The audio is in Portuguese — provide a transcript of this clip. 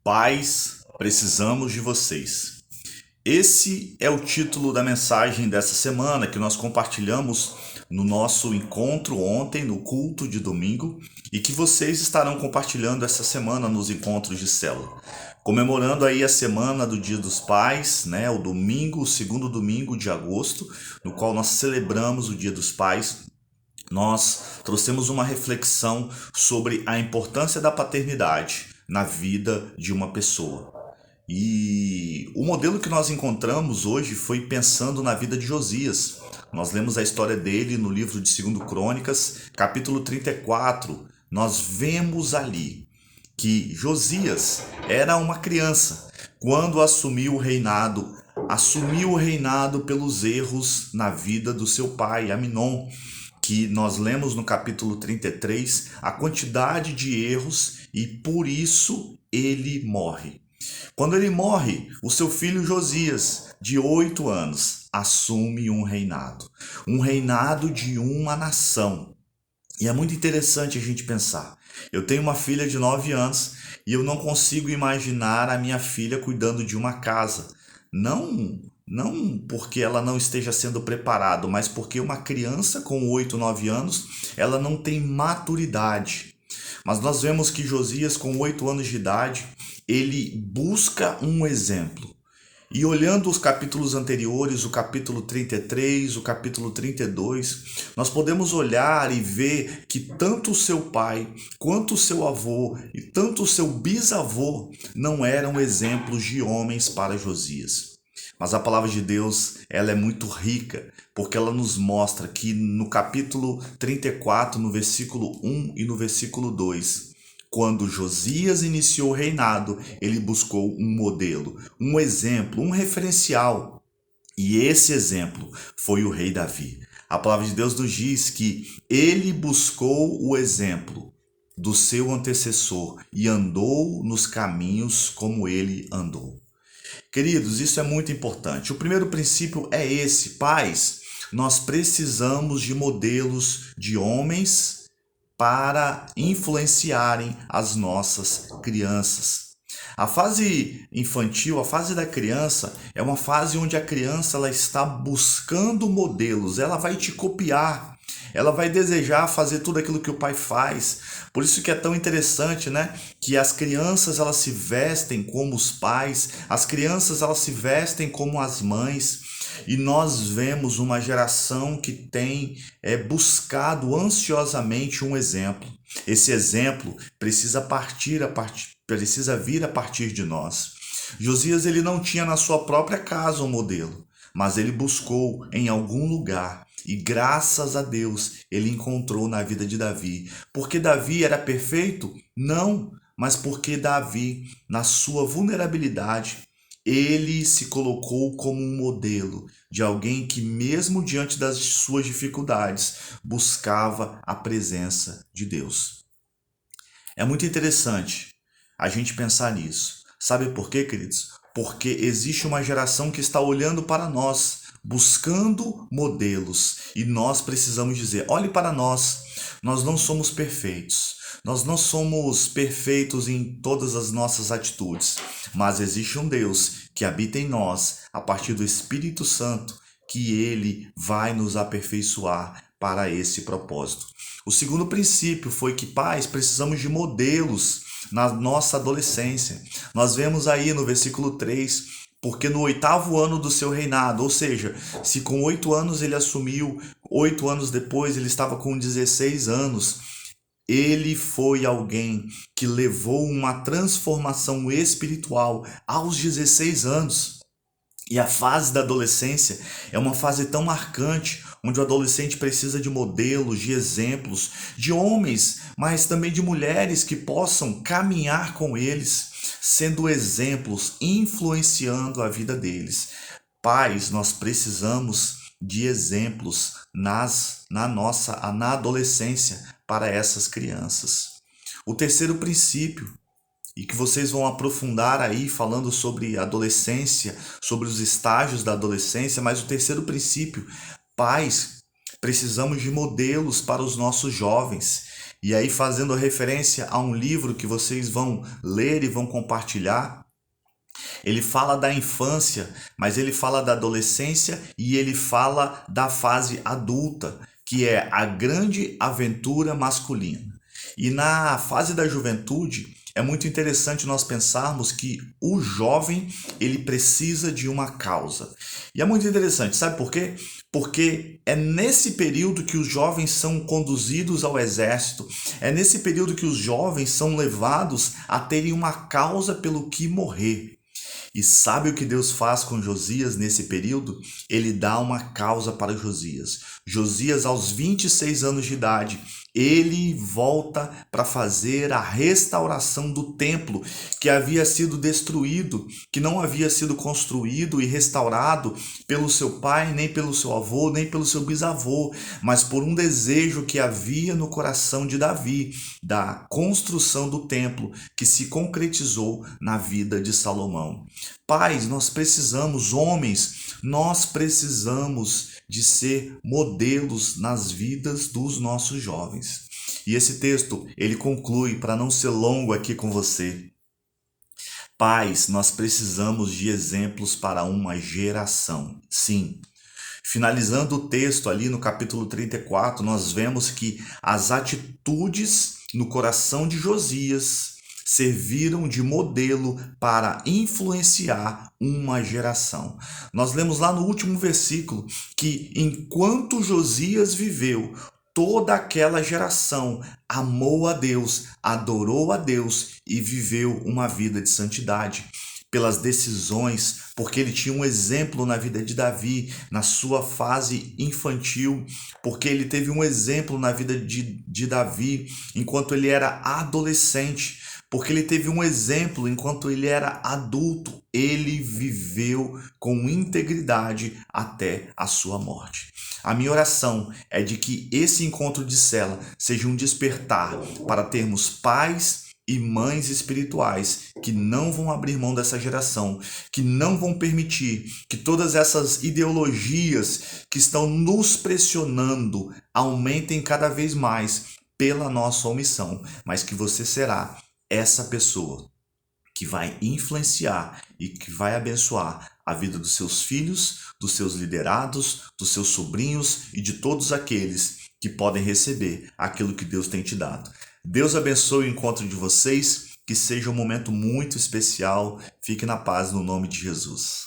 Pais, precisamos de vocês. Esse é o título da mensagem dessa semana que nós compartilhamos no nosso encontro ontem, no culto de domingo, e que vocês estarão compartilhando essa semana nos encontros de célula. Comemorando aí a semana do Dia dos Pais, né? O domingo, o segundo domingo de agosto, no qual nós celebramos o Dia dos Pais. Nós trouxemos uma reflexão sobre a importância da paternidade na vida de uma pessoa. E o modelo que nós encontramos hoje foi pensando na vida de Josias. Nós lemos a história dele no livro de 2 Crônicas, capítulo 34. Nós vemos ali que Josias era uma criança quando assumiu o reinado pelos erros na vida do seu pai, Aminon, que nós lemos no capítulo 33, a quantidade de erros e por isso ele morre. Quando ele morre, o seu filho Josias, de 8 anos, assume um reinado de uma nação. E é muito interessante a gente pensar. Eu tenho uma filha de 9 anos e eu não consigo imaginar a minha filha cuidando de uma casa. Não porque ela não esteja sendo preparada, mas porque uma criança com 8, 9 anos, ela não tem maturidade. Mas nós vemos que Josias, com 8 anos de idade, ele busca um exemplo. E olhando os capítulos anteriores, o capítulo 33, o capítulo 32, nós podemos olhar e ver que tanto o seu pai, quanto o seu avô e tanto o seu bisavô não eram exemplos de homens para Josias. Mas a palavra de Deus, ela é muito rica, porque ela nos mostra que no capítulo 34, no versículo 1 e no versículo 2, quando Josias iniciou o reinado, ele buscou um modelo, um exemplo, um referencial. E esse exemplo foi o rei Davi. A palavra de Deus nos diz que ele buscou o exemplo do seu antecessor e andou nos caminhos como ele andou. Queridos, isso é muito importante. O primeiro princípio é esse: pais, nós precisamos de modelos de homens para influenciarem as nossas crianças. A fase infantil, a fase da criança, é uma fase onde a criança ela está buscando modelos, ela vai te copiar, ela vai desejar fazer tudo aquilo que o pai faz. Por isso que é tão interessante, né? Que as crianças elas se vestem como os pais, as crianças elas se vestem como as mães. E nós vemos uma geração que tem buscado ansiosamente um exemplo. Esse exemplo precisa vir a partir de nós. Josias ele não tinha na sua própria casa um modelo, mas ele buscou em algum lugar. E graças a Deus ele encontrou na vida de Davi. Porque Davi era perfeito? Não, mas porque Davi, na sua vulnerabilidade, ele se colocou como um modelo de alguém que, mesmo diante das suas dificuldades, buscava a presença de Deus. É muito interessante a gente pensar nisso. Sabe por quê, queridos? Porque existe uma geração que está olhando para nós, buscando modelos, e nós precisamos dizer: olhe para nós, nós não somos perfeitos. Nós não somos perfeitos em todas as nossas atitudes, mas existe um Deus que habita em nós a partir do Espírito Santo, que ele vai nos aperfeiçoar para esse propósito. O segundo princípio foi que, pais, precisamos de modelos na nossa adolescência. Nós vemos aí no versículo 3, porque no 8º ano do seu reinado, ou seja, se com 8 anos ele assumiu, 8 anos depois ele estava com 16 anos, ele foi alguém que levou uma transformação espiritual aos 16 anos. E a fase da adolescência é uma fase tão marcante, onde o adolescente precisa de modelos, de exemplos, de homens, mas também de mulheres que possam caminhar com eles, sendo exemplos, influenciando a vida deles. Pais, nós precisamos de exemplos na adolescência para essas crianças. O terceiro princípio, e que vocês vão aprofundar aí falando sobre adolescência, sobre os estágios da adolescência, mas o terceiro princípio: pais, precisamos de modelos para os nossos jovens. E aí, fazendo referência a um livro que vocês vão ler e vão compartilhar, ele fala da infância, mas ele fala da adolescência e ele fala da fase adulta, que é a grande aventura masculina. E na fase da juventude, é muito interessante nós pensarmos que o jovem, ele precisa de uma causa. E é muito interessante, sabe por quê? Porque é nesse período que os jovens são conduzidos ao exército, é nesse período que os jovens são levados a terem uma causa pelo que morrer. E sabe o que Deus faz com Josias nesse período? Ele dá uma causa para Josias. Josias, aos 26 anos de idade, ele volta para fazer a restauração do templo que havia sido destruído, que não havia sido construído e restaurado pelo seu pai, nem pelo seu avô, nem pelo seu bisavô, mas por um desejo que havia no coração de Davi, da construção do templo que se concretizou na vida de Salomão. Pais, nós precisamos, homens, nós precisamos de ser modelos nas vidas dos nossos jovens. E esse texto, ele conclui, para não ser longo aqui com você. Pais, nós precisamos de exemplos para uma geração. Sim. Finalizando o texto ali no capítulo 34, nós vemos que as atitudes no coração de Josias serviram de modelo para influenciar uma geração. Nós lemos lá no último versículo que enquanto Josias viveu, toda aquela geração amou a Deus, adorou a Deus e viveu uma vida de santidade. Pelas decisões, porque ele tinha um exemplo na vida de Davi, na sua fase infantil, porque ele teve um exemplo na vida de Davi enquanto ele era adolescente, porque ele teve um exemplo enquanto ele era adulto, ele viveu com integridade até a sua morte. A minha oração é de que esse encontro de cela seja um despertar para termos pais e mães espirituais que não vão abrir mão dessa geração, que não vão permitir que todas essas ideologias que estão nos pressionando aumentem cada vez mais pela nossa omissão, mas que você será essa pessoa que vai influenciar e que vai abençoar a vida dos seus filhos, dos seus liderados, dos seus sobrinhos e de todos aqueles que podem receber aquilo que Deus tem te dado. Deus abençoe o encontro de vocês, que seja um momento muito especial. Fique na paz no nome de Jesus.